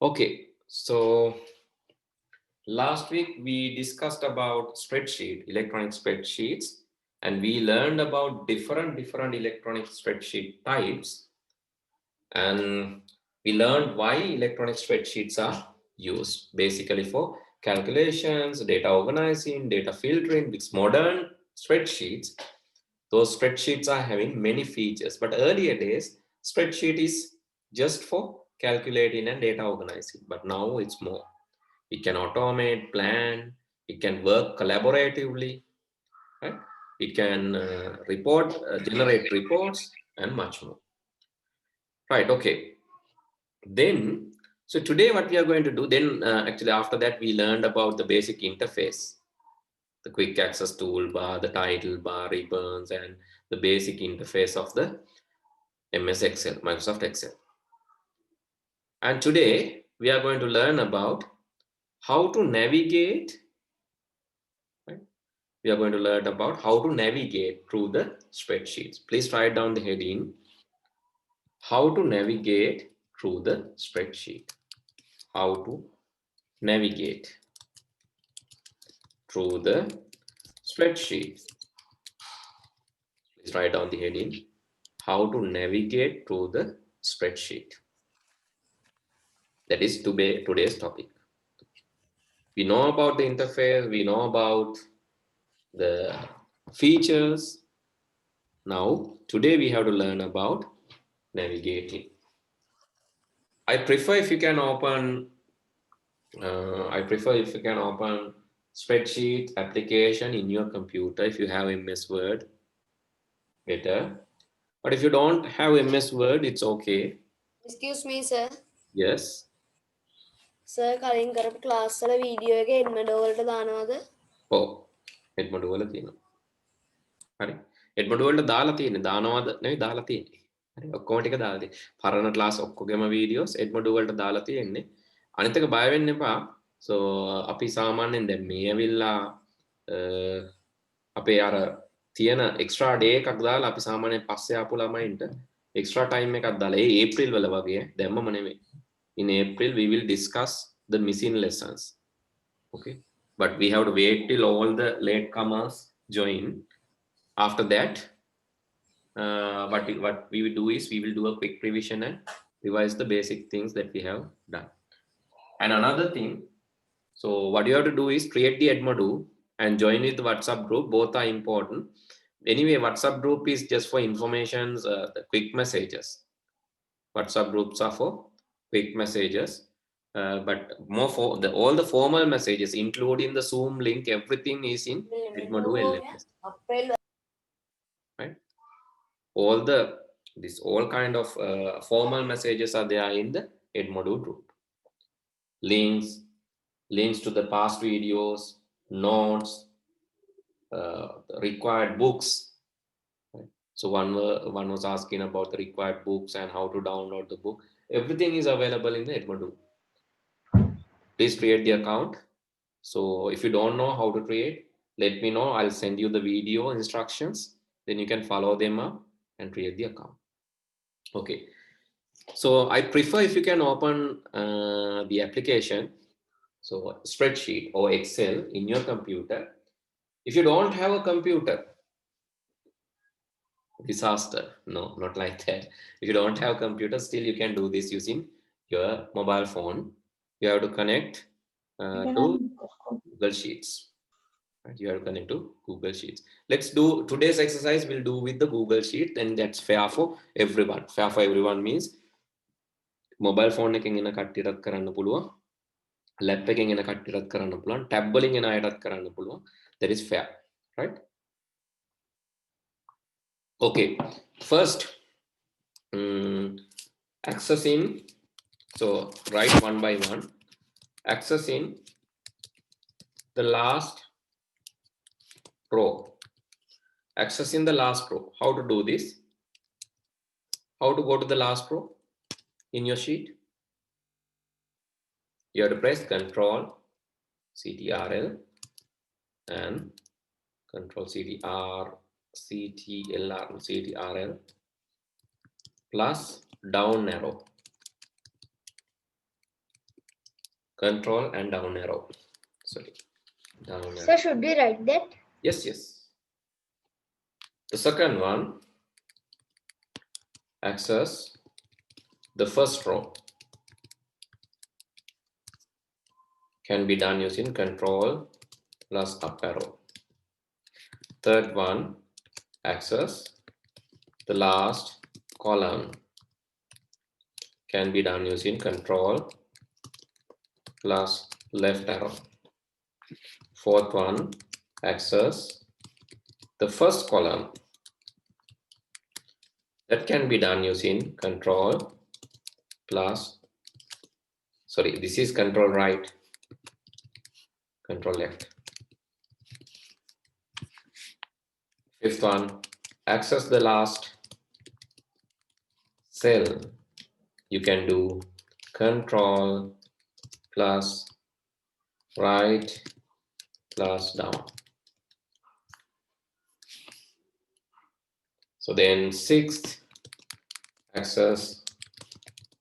Okay, so last week we discussed about electronic spreadsheets, and we learned about different electronic spreadsheet types, and we learned why electronic spreadsheets are used basically for calculations, data organizing, data filtering. With modern spreadsheets, those spreadsheets are having many features, but earlier days spreadsheet is just for calculating and data organizing, but now it's more. It can automate, plan, it can work collaboratively, right? It can generate reports and much more. Right, okay. Then, so today what we are going to do, then actually after that we learned about the basic interface, the quick access toolbar, the title bar, ribbons, and the basic interface of the MS Excel, Microsoft Excel. And today we are going to learn about how to navigate, right? We are going to learn about how to navigate through the spreadsheets. Please write down the heading, how to navigate through the spreadsheet. How to navigate through the spreadsheet. Please write down the heading, how to navigate through the spreadsheet. That is today's topic. We know about the interface, we know about the features. Now, today we have to learn about navigating. I prefer if you can open spreadsheet application in your computer if you have MS Word, better. But if you don't have MS Word, it's okay. Excuse me, sir. Yes. Sir, කලින් කරපු class වල video එක එඩ්මඩ් වලට දානවද? ඔව්. එඩ්මඩ් වල තියෙනවා. හරි. එඩ්මඩ් වලට දාලා තියෙන්නේ. දානවද නෙවෙයි දාලා තියෙන්නේ. හරි. ඔක්කොම ටික දාලා තියෙන්නේ. පරණ ක්ලාස් ඔක්කොගෙම වීඩියෝස් එඩ්මඩ් වලට දාලා තියෙන්නේ. අනිත් එක බය වෙන්න එපා. So අපි සාමාන්‍යයෙන් දැන් මේ ඇවිල්ලා අපේ අර තියෙන එක්ස්ට්‍රා ඩේ එකක් දාලා අපි සාමාන්‍යයෙන් පස්සේ ආපු ළමයින්ට එක්ස්ට්‍රා ටයිම් එකක් දාලා ඒ ඒප්‍රිල් වල වගේ දැම්මම නෙවෙයි. In April we will discuss the missing lessons. Okay, but we have to wait till all the latecomers join. After that, what we will do is we will do a quick revision and revise the basic things that we have done. And another thing, so what you have to do is create the Edmodo and join with the WhatsApp group. Both are important. Anyway, WhatsApp group is just for informations, the quick messages. WhatsApp groups are for quick messages, but more for all the formal messages, including the Zoom link, everything is in Edmodo LMS. Right? All kind of formal messages are there in the Edmodo group. Links to the past videos, notes, required books. Right? So one was asking about the required books and how to download the book. Everything is available in the Edmodo. Please create the account. So if you don't know how to create, let me know. I'll send you the video instructions. Then you can follow them up and create the account. Okay. So I prefer if you can open the application, so spreadsheet or Excel in your computer. If you don't have a computer, disaster. No, not like that. If you don't have a computer, still you can do this using your mobile phone. You have to connect to Google Sheets. Right? You have to connect to Google Sheets. Let's do today's exercise. We'll do with the Google Sheet, and that's fair for everyone. Fair for everyone means mobile phone එකෙන් එන කට්ටියටත් කරන්න පුළුවන්, lap එකෙන් එන කට්ටියටත් කරන්න පුළුවන්, tab වලින් එන අයටත් කරන්න පුළුවන්. That is fair, right? Okay, first accessing. So write one by one. Accessing the last row. Accessing the last row. How to do this? How to go to the last row in your sheet? You have to press Control CTRL and Control CTRL plus down arrow. control and down arrow. Sorry, down arrow. Sir, should we write that? Yes, yes. The second one, access the first row, can be done using control plus up arrow. Third one, access the last column, can be done using control plus left arrow. Fourth one, access the first column, that can be done using control plus, sorry, this is control right, control left. Fifth one, access the last cell, you can do control plus right plus down. So then sixth, access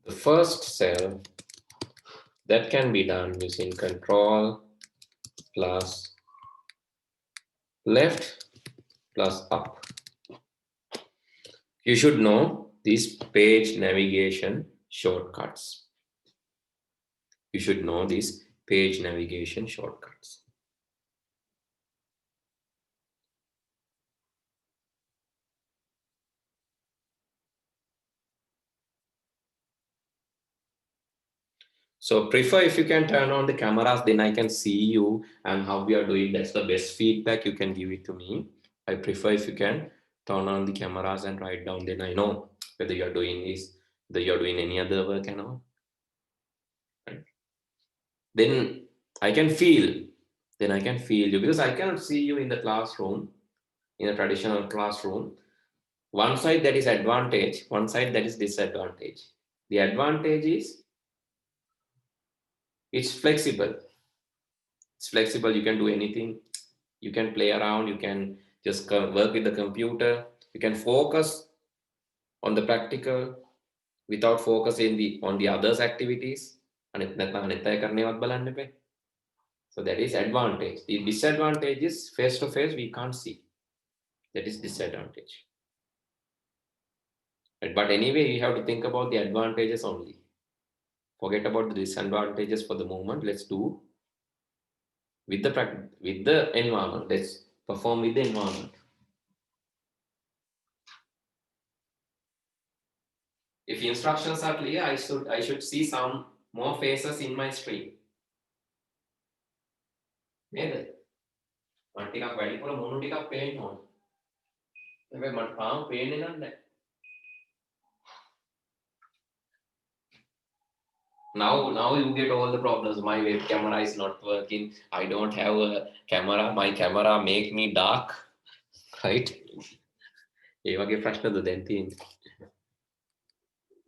the first cell, that can be done using control plus left plus up. You should know these page navigation shortcuts. You should know these page navigation shortcuts. So prefer if you can turn on the cameras, then I can see you and how we are doing. That's the best feedback you can give it to me. I prefer if you can turn on the cameras and write down, then I know whether you're doing this, whether you're doing any other work and all. Right? Then I can feel, you, because I cannot see you in the classroom, in a traditional classroom. One side that is advantage, one side that is disadvantage. The advantage is it's flexible. It's flexible, you can do anything. You can play around, you can just work with the computer. You can focus on the practical without focusing on the others activities. So that is advantage. The disadvantage is face to face, we can't see. That is disadvantage. But anyway, you have to think about the advantages only. Forget about the disadvantages for the moment. Let's do with the environment. Let's perform with the environment. If instructions are clear, I should see some more faces in my screen. නේද? මට ටිකක් වැඩිපුර මොනු ටිකක් පේන්න ඕන. හැබැයි මට තාම පේන්නේ නැහැ. Now you get all the problems. My web camera is not working. I don't have a camera. My camera make me dark. Right? ඒ වගේ ප්‍රශ්නද දැන් තියෙන්නේ.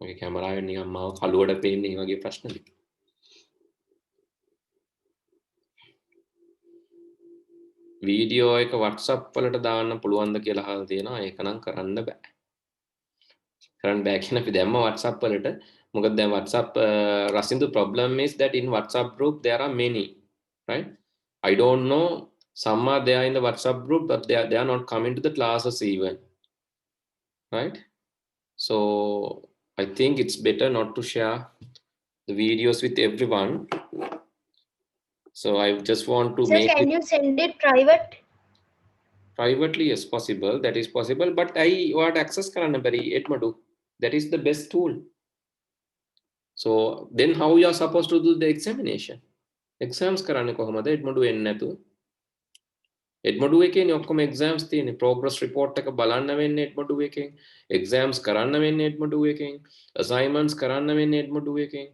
මගේ කැමරාවෙන් නිකන් මාව කළුවට පේන්නේ ඒ වගේ ප්‍රශ්නද? වීඩියෝ එක WhatsApp වලට දාන්න පුළුවන්ද කියලා අහලා තියෙනවා. ඒක නම් කරන්න බෑ. කරන්න බෑ කියන අපි දැම්ම WhatsApp වලට. මොකද දැන් WhatsApp Rasindu problem is that in WhatsApp group there are many, right? I don't know, some are there in the WhatsApp group but they are not coming to the classes even, right? So I think it's better not to share the videos with everyone. So I just want to make can you send it private? Privately, yes, possible. That is possible. But I want access karanna bari Edmodo. That is the best tool. So then how you are supposed to do the examination? Exams karanne කොහමද Edmodo එන්නේ නැතුව? Edmodo එකේනේ ඔක්කොම exams තියෙන්නේ. Progress report එක බලන්න වෙන්නේ Edmodo එකෙන්. Exams කරන්න වෙන්නේ Edmodo එකෙන්. Assignments කරන්න වෙන්නේ Edmodo එකෙන්.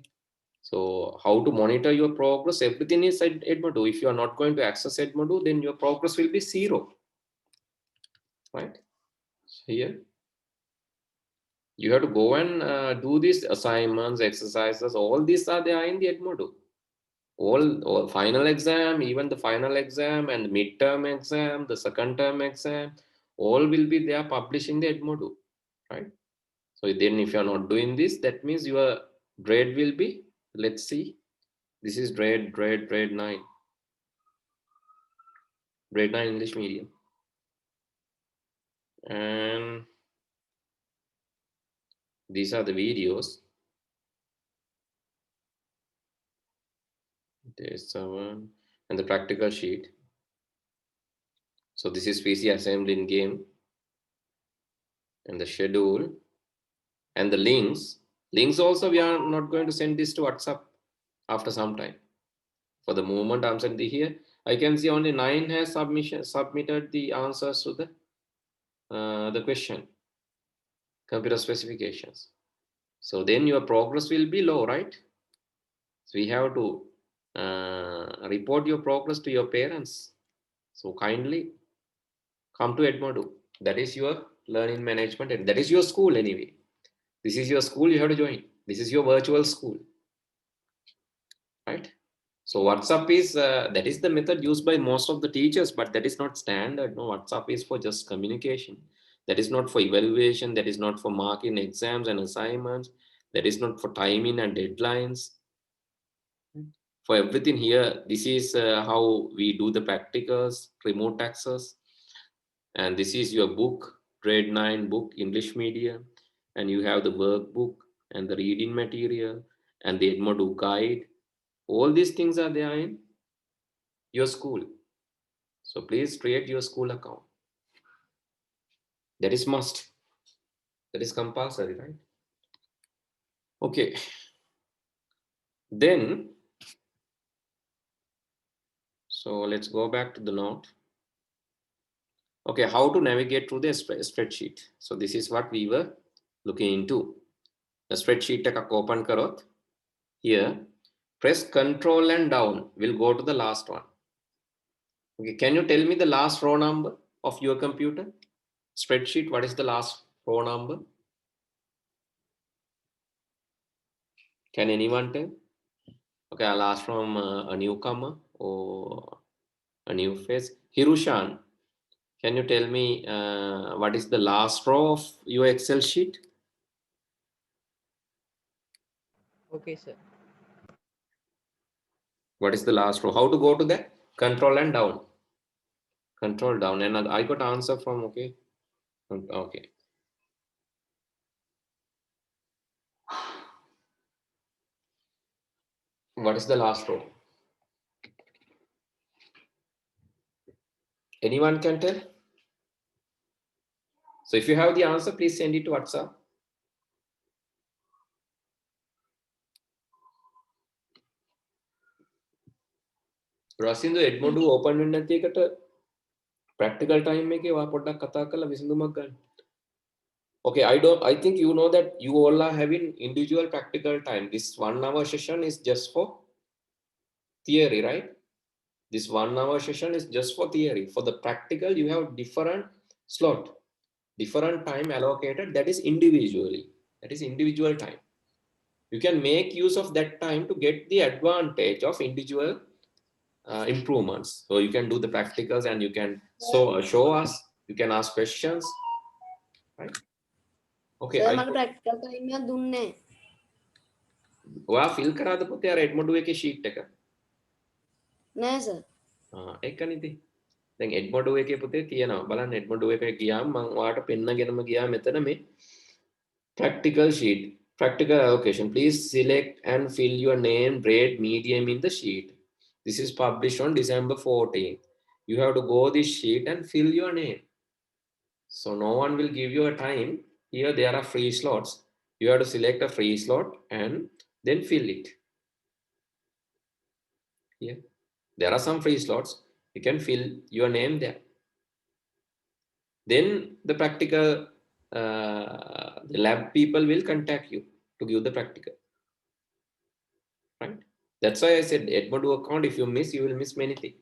So how to monitor your progress? Everything is at Edmodo. If you are not going to access Edmodo, then your progress will be zero. Right? So here you have to go and do these assignments, exercises. All these are there in the Edmodo. All final exam, even the final exam and the midterm exam, the second term exam, all will be there published in the Edmodo, right? So then if you are not doing this, that means your grade will be, let's see, This is grade 9. Grade 9 English medium. And these are the videos. There's someone and the practical sheet. So this is PC assembly in game. And the schedule and the links. Links also, we are not going to send this to WhatsApp after some time. For the moment, I'm sending here. I can see only 9 has submitted the answers to the question, computer specifications. So then your progress will be low, right? So we have to report your progress to your parents. So kindly come to Edmodo. That is your learning management, and that is your school anyway. This is your school, you have to join. This is your virtual school, right? So WhatsApp is, that is the method used by most of the teachers, but that is not standard. No, WhatsApp is for just communication. That is not for evaluation. That is not for marking exams and assignments. That is not for timing and deadlines. For everything here, this is how we do the practicals, remote access. And this is your book, grade 9 book, English medium. And you have the workbook and the reading material and the Edmodo guide. All these things are there in your school. So please create your school account. That is must. That is compulsory, right? Okay. Then, so let's go back to the note. Okay, how to navigate through the spreadsheet. So this is what we were looking into. The spreadsheet open karot. Here, press Control and down. We'll go to the last one. Okay, can you tell me the last row number of your computer? Spreadsheet, what is the last row number? Can anyone tell? Okay, I'll ask from a newcomer or a new face. Hirushan, can you tell me what is the last row of your Excel sheet? Okay, sir. What is the last row? How to go to that? Control and down. Control down. And I got answer from, okay. Okay. What is the last row? Anyone can tell? So if you have the answer, please send it to WhatsApp. Rasindu Edmodo open වෙන්න නැති එකට practical time එකේ ඔයා පොඩ්ඩක් කතා කරලා විසඳුමක් ගන්න. Okay, I think you know that you all are having individual practical time. This 1 hour session is just for theory, right? This 1 hour session is just for theory. For the practical, you have different slot, different time allocated. That is individually. That is individual time. You can make use of that time to get the advantage of individual improvements. So you can do the practicals and you can show us. You can ask questions, right? Okay. Sir මට practical time එකක් දුන්නේ ඔයා feel කරාද පුතේ අර එඩ්මොඩු එකේ sheet එක? නෑ සර්. ඒකනිති. දැන් එඩ්මොඩු එකේ පුතේ තියෙනවා. බලන්න එඩ්මොඩු එකේ ගියාම මම ඔයාට පෙන්නගෙනම ගියා මෙතන මේ practical sheet, practical allocation. Please select and fill your name, grade, medium in the sheet. This is published on December 14th. You have to go this sheet and fill your name. So no one will give you a time. Here there are free slots. You have to select a free slot and then fill it. Here there are some free slots. You can fill your name there. Then the practical, the lab people will contact you to give the practical. Right? That's why I said Edmodo account. If you miss, you will miss many things.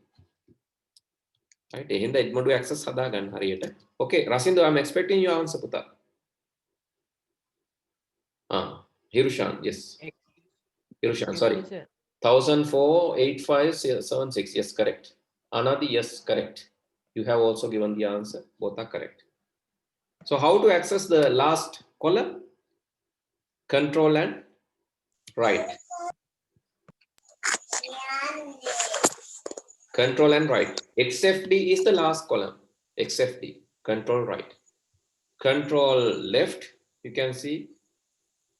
Right? In the Edmodo access hadagan hariyata. Okay, Rasindu, I'm expecting your answer, puta. Hirushan, yes. Hirushan, sorry. 1004-8576. Yes, correct. Anadi, yes, correct. You have also given the answer. Both are correct. So how to access the last column? Control and right. Control and right. XFD is the last column. XFD, control right. Control left, you can see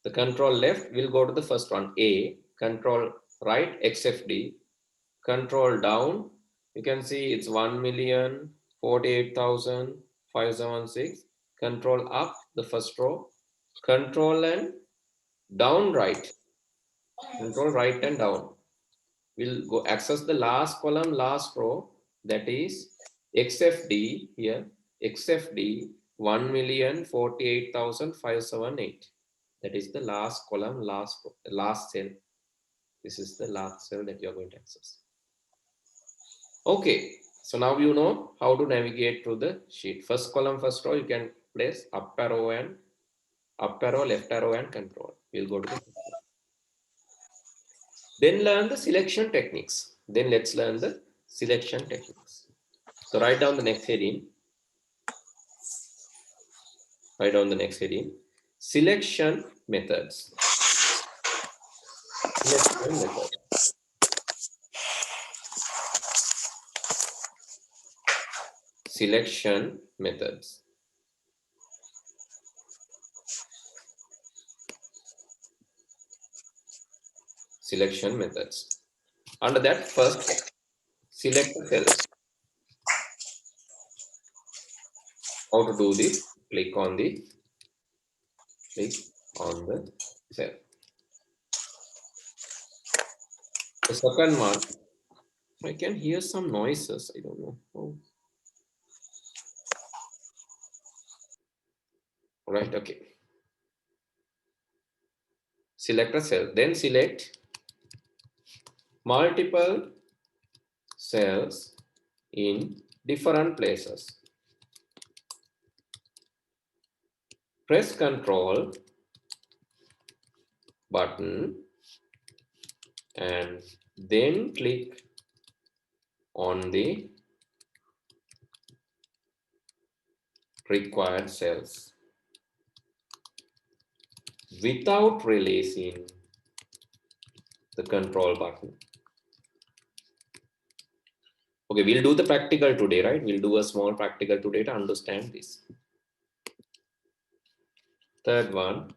the control left will go to the first one, A. Control right, XFD. Control down, you can see it's 1,048,576. Control up, the first row. Control and down right. Control right and down. We'll go access the last column, last row, that is XFD here, XFD 1,048,578. That is the last column, last cell. This is the last cell that you're going to access. Okay, so now you know how to navigate through the sheet. First column, first row, you can place up arrow, left arrow and control. We'll go to the then learn the selection techniques. Then let's learn the selection techniques. So write down the next heading. Write down the next heading. Selection methods. Selection methods. Selection methods. Selection methods. Under that, first select the cells. How to do this? Click on the cell. The second one, I can hear some noises. I don't know. Oh. Right, okay. Select a cell, then select multiple cells in different places. Press Control button and then click on the required cells without releasing the control button. Okay, we'll do the practical today, right? We'll do a small practical today to understand this. Third one,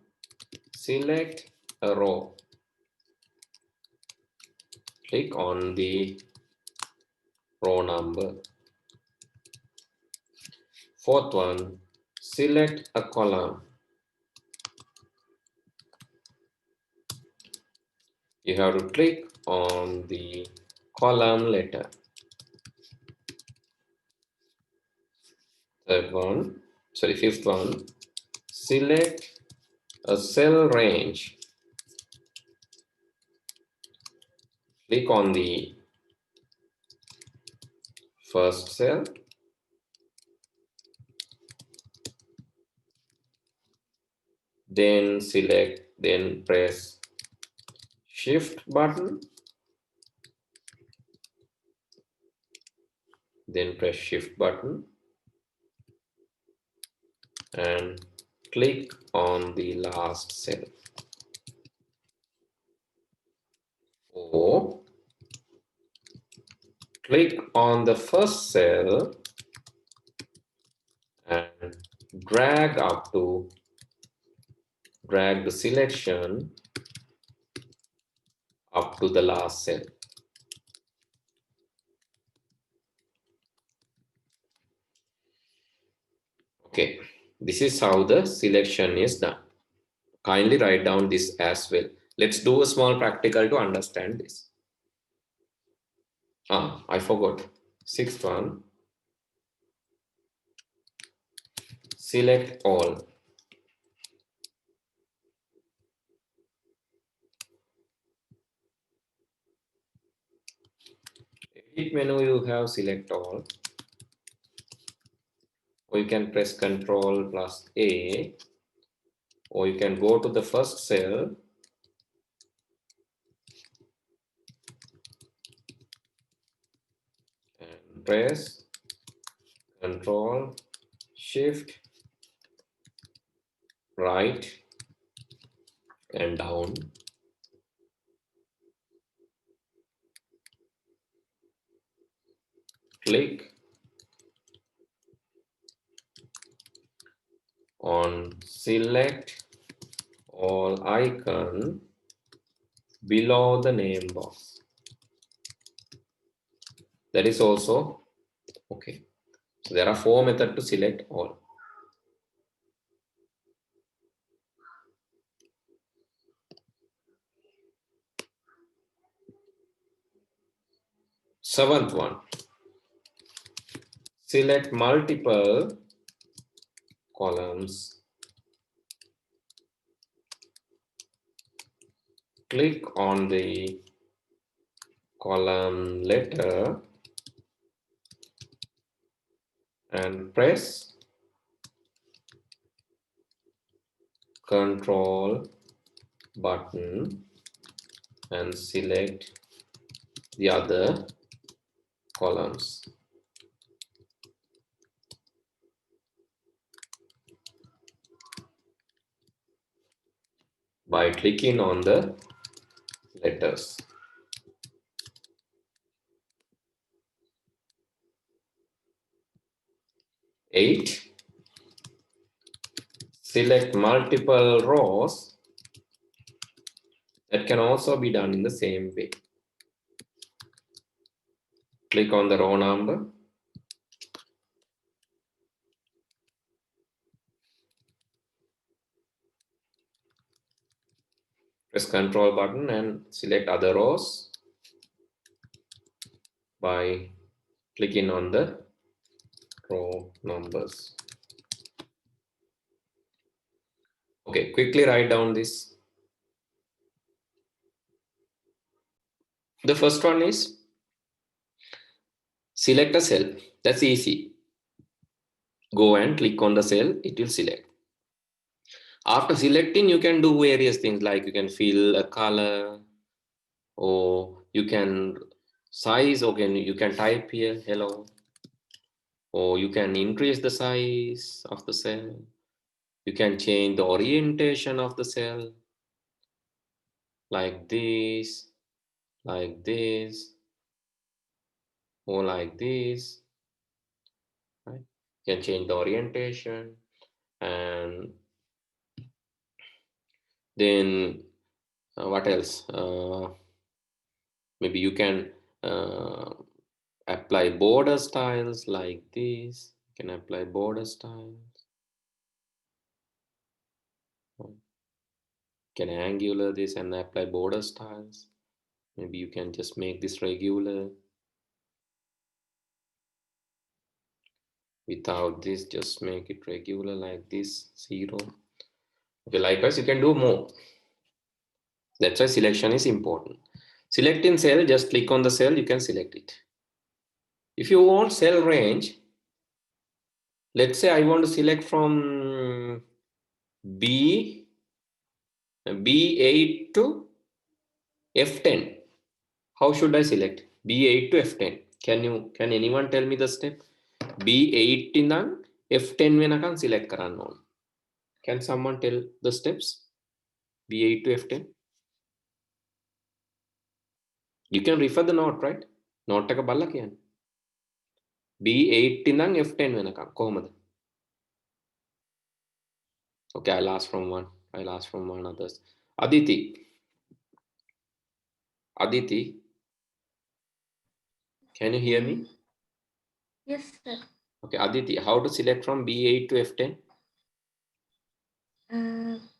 select a row. Click on the row number. Fourth one, select a column. You have to click on the column letter. Fifth one, select a cell range. Click on the first cell. Then press Shift button. Then press Shift button and click on the last cell. Or click on the first cell and drag the selection up to the last cell. Okay, this is how the selection is done. Kindly write down this as well. Let's do a small practical to understand this. I forgot. Sixth one, select all. Edit menu, you have select all. Or you can press Ctrl plus A. Or you can go to the first cell and press Ctrl, Shift, right and down. Click on select all icon below the name box. That is also okay. So there are 4 methods to select all. Seventh one, select multiple columns. Click on the column letter and press Control button and select the other columns. By clicking on the letters. Eight, select multiple rows. That can also be done in the same way. Click on the row number. Press Control button and select other rows by clicking on the row numbers. Okay, quickly write down this. The first one is select a cell. That's easy. Go and click on the cell, it will select. After selecting, you can do various things like you can fill a color, or you can size, or you can type here hello, or you can increase the size of the cell. You can change the orientation of the cell like this, or like this. Right? You can change the orientation, and then what else? Maybe you can apply border styles like this. You can apply border styles. You can angular this and apply border styles. Maybe you can just make this regular. Without this, just make it regular like this, 0. Okay, likewise, you can do more. That's why selection is important. Selecting cell, just click on the cell, you can select it. If you want cell range, let's say I want to select from B8 to F10. How should I select? B8 to F10. Can anyone tell me the step? B8 ඉඳන් F10 වෙනකන් select කරන්න ඕන. Can someone tell the steps? B8 to F10. You can refer the note, right? Note එක බලලා කියන්න. B8 ඉඳන් F10 වෙනකන් කොහොමද? Okay, I'll ask from one others. Aditi, can you hear me? Yes, sir. Okay, Aditi, how to select from B8 to F10?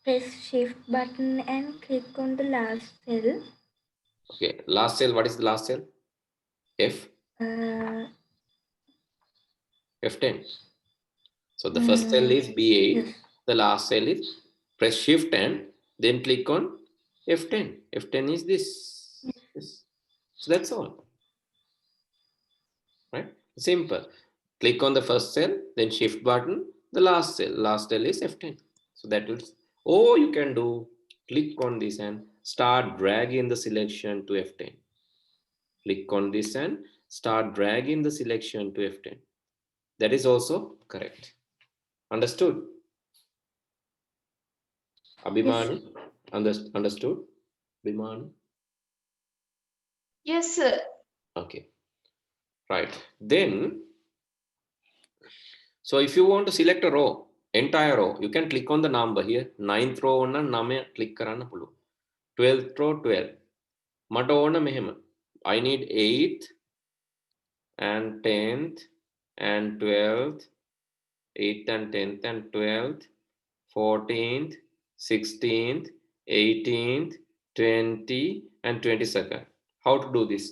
Press shift button and click on the last cell. Okay, last cell, what is the last cell? F? F10. So the first cell is B8, Yes. the last cell is, press shift and then click on F10. F10 is this. Yes. So that's all. Right? Simple. Click on the first cell, then shift button, the last cell. Last cell is F10. So that will, or you can do, click on this and start dragging the selection to F10. Click on this and start dragging the selection to F10. That is also correct. Understood? Abhimani? Understood? Abhimani? Yes, sir. Okay. Right. Then, so if you want to select a row, entire row, you can click on the number here. 9th row on name click කරන්න පුළුවන්. 12th row 12. මට ඕන මෙහෙම. I need 8th and 10th and 12th, 8th and 10th and 12th, 14th, 16th, 18th, 20 and 22nd. How to do this?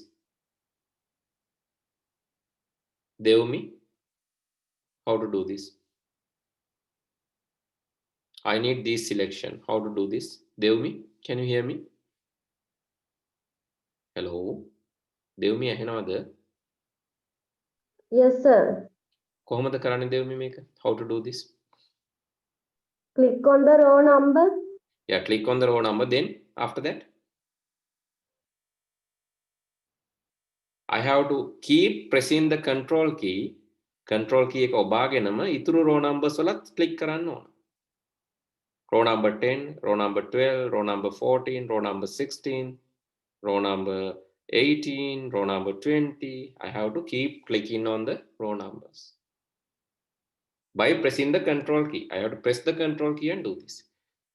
Devmi, how to do this? I need this selection. How to do this? Devmi, can you hear me? Hello? Devmi ඇහෙනවද? Yes, sir. කොහොමද කරන්නේ Devmi මේක? How to do this? Click on the row number. Yeah, click on the row number. Then after that, I have to keep pressing the control key. Control key එක ඔබාගෙනම ඉතුරු row numbers වලත් click කරන්න ඕන. Row number 10, row number 12, row number 14, row number 16, row number 18, row number 20. I have to keep clicking on the row numbers. By pressing the control key, I have to press the control key and do this.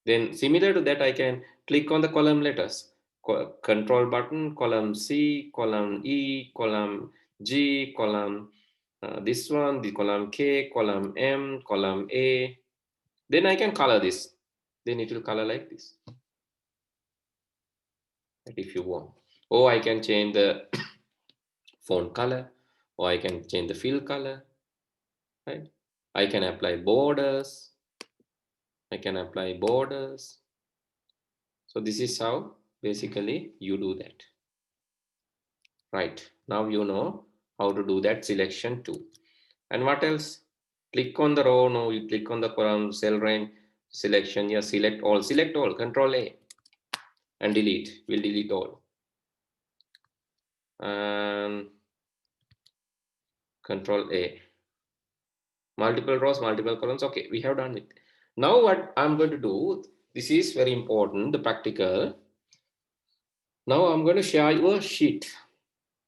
Then similar to that, I can click on the column letters. Control button, column C, column E, column G, column this one, the column K, column M, column A. Then I can color this. Then it will color like this. If you want. Or I can change the font color, or I can change the fill color. Right? I can apply borders. I can apply borders. So this is how basically you do that. Right. Now you know how to do that selection too. And what else? Click on the row. No, you click on the column, cell range, selection. Yeah, select all, Control A. And delete. We'll delete all. And Control A. Multiple rows, multiple columns. Okay, we have done it. Now what I'm going to do, this is very important, the practical. Now I'm going to share you a sheet.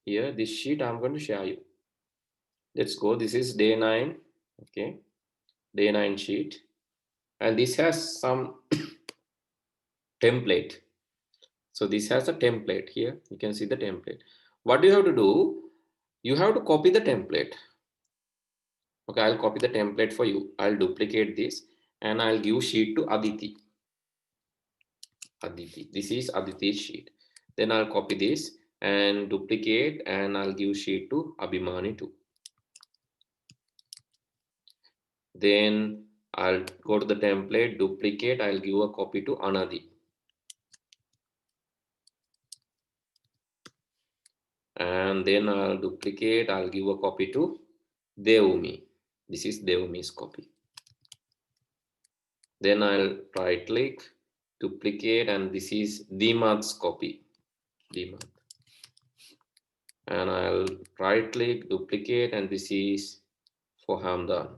Here, this sheet I'm going to share you. Let's go. This is day 9. Okay, day 9 sheet. And this has some template. So this has a template here. You can see the template. What do you have to do? You have to copy the template. Okay, I'll copy the template for you. I'll duplicate this and I'll give sheet to Aditi. Aditi. This is Aditi's sheet. Then I'll copy this and duplicate and I'll give sheet to Abhimani too. Then I'll go to the template, duplicate, I'll give a copy to Anadi. And then I'll duplicate, I'll give a copy to Devumi. This is Devumi's copy. Then I'll right click, duplicate, and this is Dimad's copy. Dimad. And I'll right click, duplicate, and this is for Hamdan.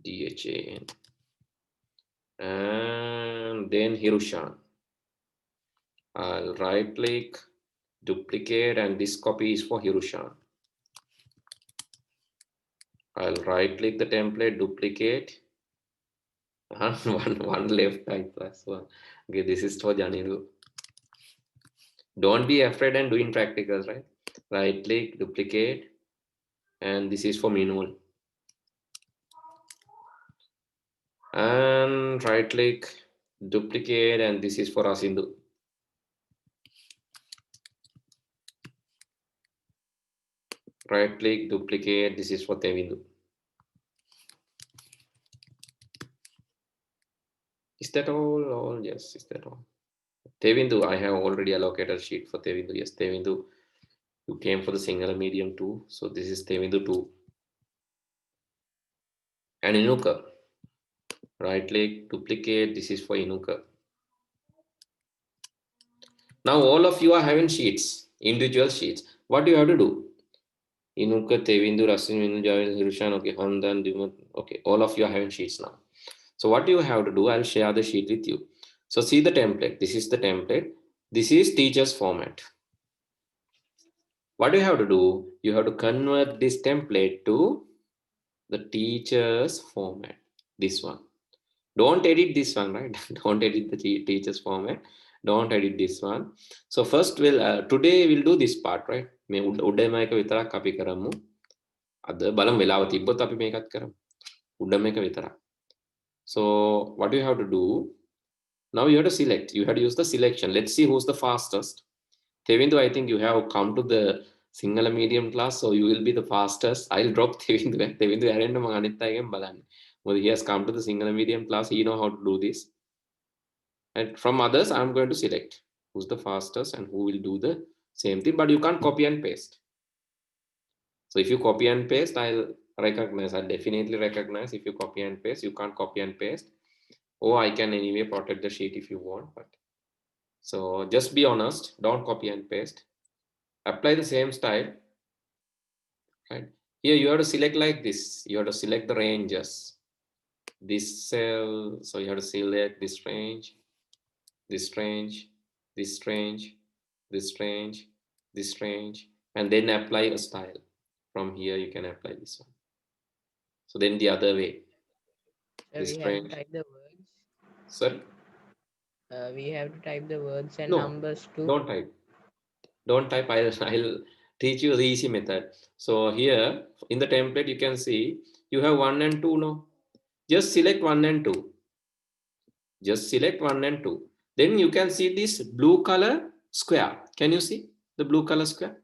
DHAN. And then Hirushan. I'll right click, duplicate, and this copy is for Hirushan. I'll right click the template, duplicate. One left, I plus one. Okay, this is for Janiru. Don't be afraid and doing practicals, right? Right click, duplicate, and this is for Minul. And right click, duplicate, and this is for Asindu. Right click, duplicate, this is for Tevindu. Is that all? Yes, is that all? Tevindu, I have already allocated a sheet for Tevindu. Yes, Tevindu, you came for the singular medium too. So this is Tevindu 2. And Inuka. Right click, duplicate, this is for Inuka. Now all of you are having sheets, individual sheets. What do you have to do? Inuka, Tevindu, Rasin, Vinu, Javil, Hirushan, okay, Handan, Dimut, okay, all of you are having sheets now. So what do you have to do? I'll share the sheet with you. So see the template. This is the template. This is teacher's format. What do you have to do? You have to convert this template to the teacher's format. This one. Don't edit this one, right? Don't edit the teacher's format. Don't edit this one. So first today we'll do this part, right? මේ උඩම එක විතරක් අපි කරමු. අද බලමු වෙලාව තිබ්බොත් අපි මේකත් කරමු. උඩම එක විතරක්. So what do you have to do? Now you have to select. You have to use the selection. Let's see who's the fastest. Tevindu, I think you have come to the Sinhala medium class, so you will be the fastest. I'll drop Tevindu. Tevindu ඇරෙන්න මම අනිත් අයගෙන් බලන්න. Well, he has come to the Sinhala medium class. He know how to do this. And from others, I'm going to select who's the fastest and who will do the same thing. But you can't copy and paste. So if you copy and paste, I'll recognize. I'll definitely recognize if you copy and paste. You can't copy and paste. Oh, I can anyway protect the sheet if you want. But so just be honest. Don't copy and paste. Apply the same style. Right here, you have to select like this. You have to select the ranges. This cell. So you have to select this range. This range, this range, this range, this range, and then apply a style. From here, you can apply this one. So then the other way. We have to type the words. Sir? We have to type the words and No, numbers too. Don't type. Don't type. I'll teach you the easy method. So here in the template, you can see you have 1 and 2 now. Just select 1 and 2. Just select 1 and 2. Then you can see this blue color square. Can you see the blue color square?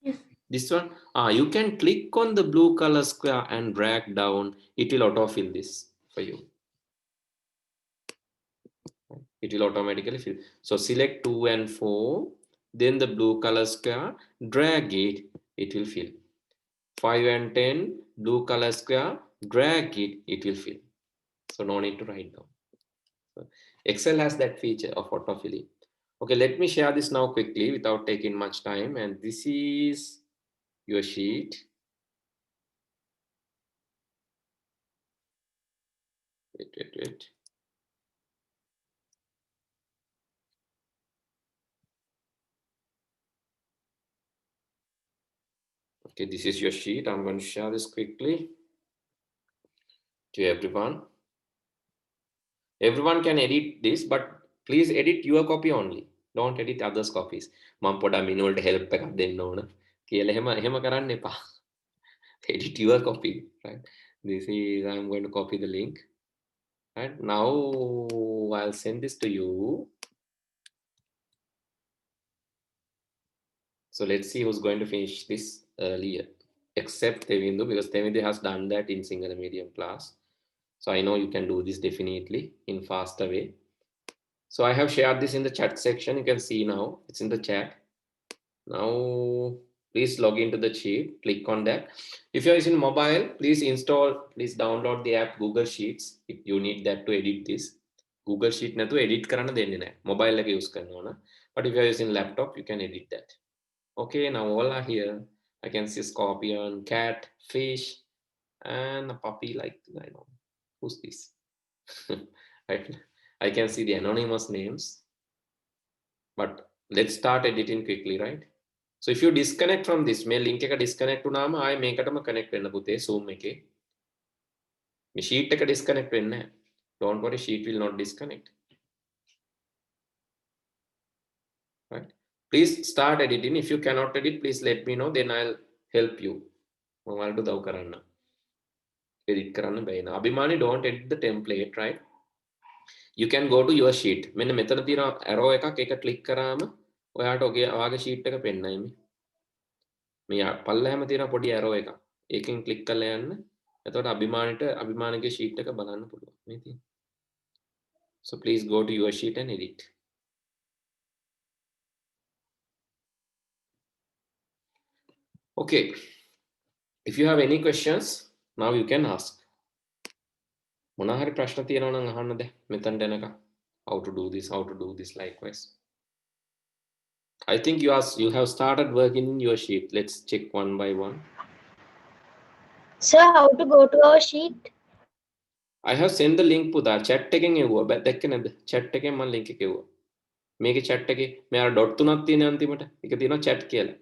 Yes. This one. You can click on the blue color square and drag down. It will autofill this for you. It will automatically fill. So select 2 and 4. Then the blue color square. Drag it. It will fill. 5 and 10. Blue color square. Drag it. It will fill. So no need to write down. Excel has that feature of autofilling. Okay, let me share this now quickly without taking much time. And this is your sheet. Wait. Okay, this is your sheet. I'm going to share this quickly to everyone. Everyone can edit this, but please edit your copy only. Don't edit others' copies. මම පොඩ්ඩක් මිනුවලට help එකක් දෙන්න ඕන කියලා එහෙම කරන්න එපා. Edit your copy, right? This is, I'm going to copy the link. Right now, I'll send this to you. So let's see who's going to finish this earlier, except Tevindu, because Tevindu has done that in Sinhala medium class. So I know you can do this definitely in faster way. So I have shared this in the chat section. You can see now it's in the chat. Now, please log into the sheet, click on that. If you're using mobile, please download the app Google Sheets. If you need that to edit this. Google Sheet නතු edit කරන්න දෙන්නේ නැහැ. Mobile එක use කරන්න ඕන. But if you're using laptop, you can edit that. Okay, now all are here. I can see scorpion, cat, fish, and a puppy like, I know. Who's this? Right? I can see the anonymous names. But let's start editing quickly, right? So if you disconnect from this, මේ link එක disconnect වුණාම ආයේ මේකටම connect වෙන්න පුතේ Zoom එකේ. මේ sheet එක disconnect වෙන්නේ නැහැ. Don't worry, sheet will not disconnect. Right? Please start editing. If you cannot edit, please let me know. Then I'll help you. මම ඔයාලට උදව් කරන්න. Edit කරන්න බෑ නේ. අභිමානි, don't edit the template, right? You can go to your sheet. මෙන්න මෙතන තියෙන arrow එකක් එක click කරාම ඔයාට ඔයාගේ sheet එක පෙන්නයි මේ. මේ පල්ලෙහාම තියෙන පොඩි arrow එකක්. ඒකෙන් click කරලා යන්න. එතකොට අභිමානගේ sheet එක බලන්න පුළුවන්. මේ තියෙන. So please go to your sheet and edit. Okay. If you have any questions, now you can ask. මොනවා හරි ප්‍රශ්න තියෙනවා නම් අහන්න දැන් මෙතනට එනකම්. How to do this likewise. I think you have started working in your sheet. Let's check one by one. Sir, how to go to our sheet? I have sent the link to the chat එකෙන් එවුවා. දැක්කේ නැද්ද? Chat එකෙන් මම link එක එවුවා. මේකේ chat එකේ මෙයාලා dot තුනක් තියෙන අන්තිමට. එක තියෙනවා chat කියලා.